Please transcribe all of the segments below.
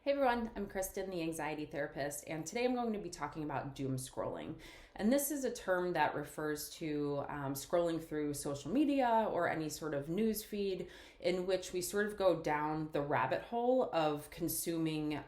Hey everyone, I'm Kristen, the anxiety therapist, and today I'm going to be talking about doom scrolling. And this is a term that refers to scrolling through social media or any sort of news feed in which we sort of go down the rabbit hole of consuming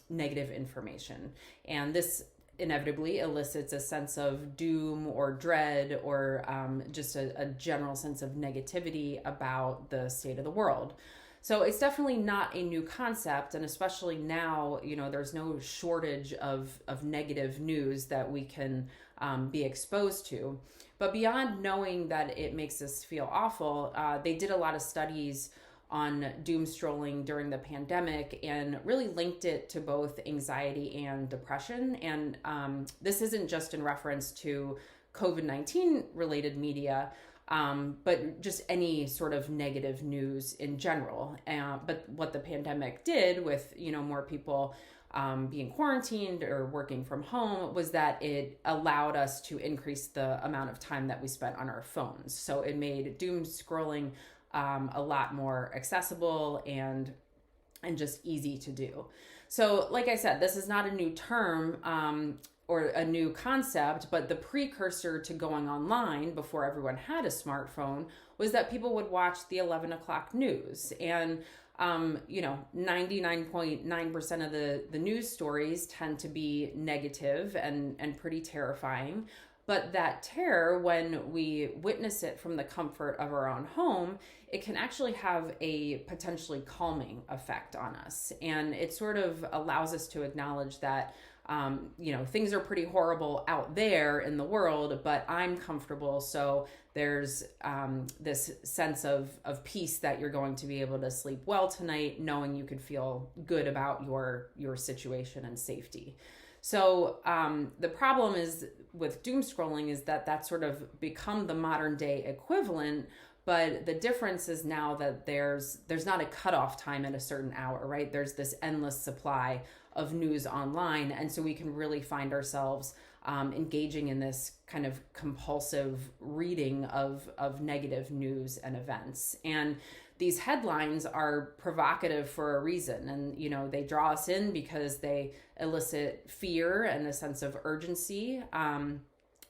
negative information. And this inevitably elicits a sense of doom or dread or just a general sense of negativity about the state of the world. So it's definitely not a new concept, and especially now, there's no shortage of negative news that we can be exposed to. But beyond knowing that it makes us feel awful, they did a lot of studies on doom strolling during the pandemic and really linked it to both anxiety and depression. And this isn't just in reference to COVID-19 related media, but just any sort of negative news in general. But what the pandemic did with, more people being quarantined or working from home was that it allowed us to increase the amount of time that we spent on our phones. So it made doom scrolling a lot more accessible and just easy to do. So like I said, this is not a new term or a new concept, but the precursor to going online before everyone had a smartphone was that people would watch the 11 o'clock news. And 99.9% of the news stories tend to be negative and pretty terrifying. But that terror, when we witness it from the comfort of our own home, it can actually have a potentially calming effect on us. And it sort of allows us to acknowledge that things are pretty horrible out there in the world, but I'm comfortable. So there's this sense of peace that you're going to be able to sleep well tonight, knowing you could feel good about your situation and safety. So the problem is with doom scrolling is that that's sort of become the modern day equivalent. But the difference is now that there's not a cutoff time at a certain hour, right? There's this endless supply of news online. And so we can really find ourselves engaging in this kind of compulsive reading of negative news and events. And these headlines are provocative for a reason. And, they draw us in because they elicit fear and a sense of urgency.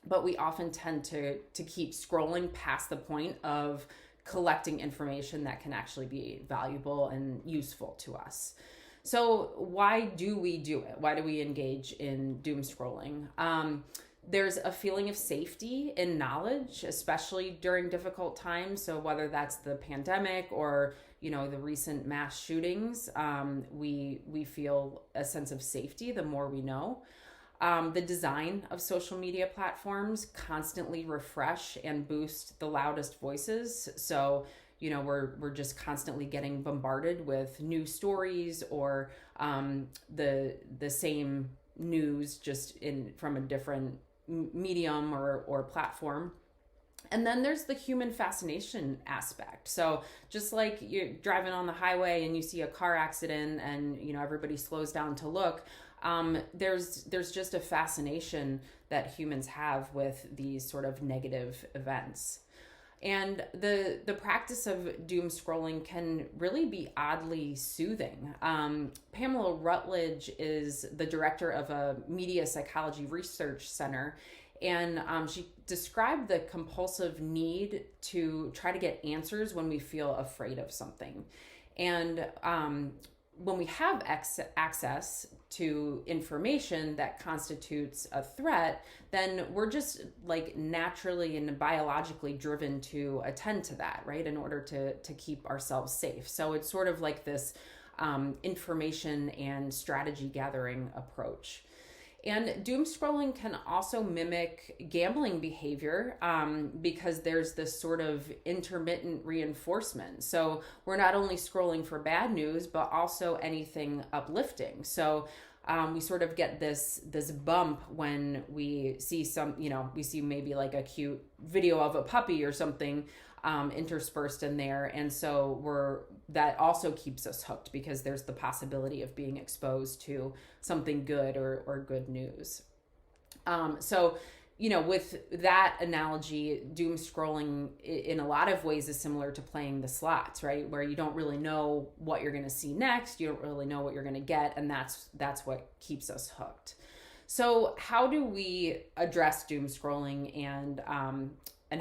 But we often tend to keep scrolling past the point of collecting information that can actually be valuable and useful to us. So why do we do it? Why do we engage in doom scrolling? There's a feeling of safety in knowledge, especially during difficult times. So whether that's the pandemic or, the recent mass shootings, we feel a sense of safety the more we know. The design of social media platforms constantly refresh and boost the loudest voices. So, we're just constantly getting bombarded with new stories or the same news just from a different medium or platform. And then there's the human fascination aspect. So just like you're driving on the highway and you see a car accident and everybody slows down to look, there's just a fascination that humans have with these sort of negative events. And the practice of doom scrolling can really be oddly soothing. Pamela Rutledge is the director of a media psychology research center, and she described the compulsive need to try to get answers when we feel afraid of something. And when we have access to information that constitutes a threat, then we're just like naturally and biologically driven to attend to that, right? In order to keep ourselves safe. So it's sort of like this information and strategy gathering approach. And doom scrolling can also mimic gambling behavior because there's this sort of intermittent reinforcement. So we're not only scrolling for bad news, but also anything uplifting. So we sort of get this bump when we see we see maybe like a cute video of a puppy or something interspersed in there. And so that also keeps us hooked because there's the possibility of being exposed to something good or good news. So with that analogy, doom scrolling in a lot of ways is similar to playing the slots, right? Where you don't really know what you're going to see next, you don't really know what you're going to get, and that's what keeps us hooked. So, how do we address doom scrolling, and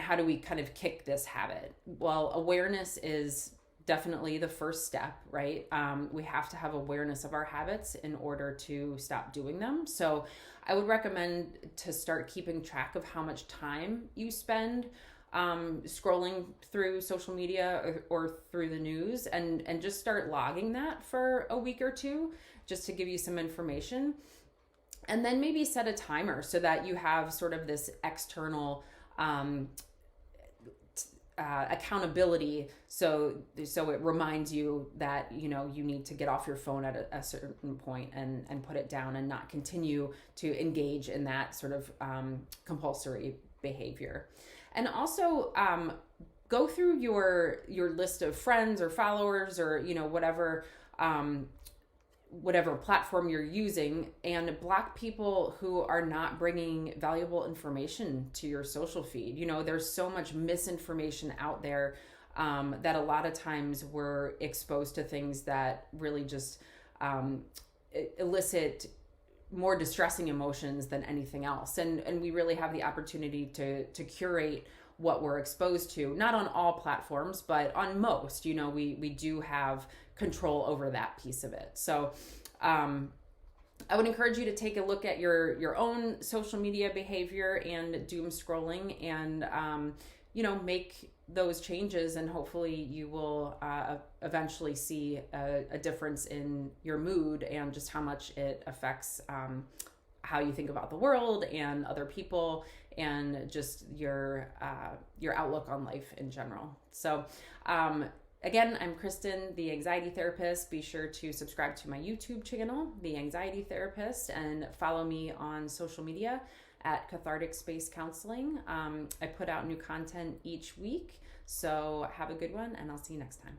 how do we kind of kick this habit? Well, awareness is definitely the first step, right? We have to have awareness of our habits in order to stop doing them. So I would recommend to start keeping track of how much time you spend scrolling through social media or through the news, and just start logging that for a week or two, just to give you some information. And then maybe set a timer so that you have sort of this external accountability, so it reminds you that you need to get off your phone at a certain point and put it down and not continue to engage in that sort of compulsory behavior. And also go through your list of friends or followers, or whatever platform you're using, and block people who are not bringing valuable information to your social feed. There's so much misinformation out there that a lot of times we're exposed to things that really just elicit more distressing emotions than anything else. And we really have the opportunity to curate what we're exposed to, not on all platforms, but on most. We do have control over that piece of it. So I would encourage you to take a look at your own social media behavior and doom scrolling, and make those changes, and hopefully you will eventually see a difference in your mood and just how much it affects how you think about the world and other people, and just your outlook on life in general. So again, I'm Kristen, the anxiety therapist. Be sure to subscribe to my YouTube channel, The Anxiety Therapist, and follow me on social media at Cathartic Space Counseling. I put out new content each week, so have a good one, and I'll see you next time.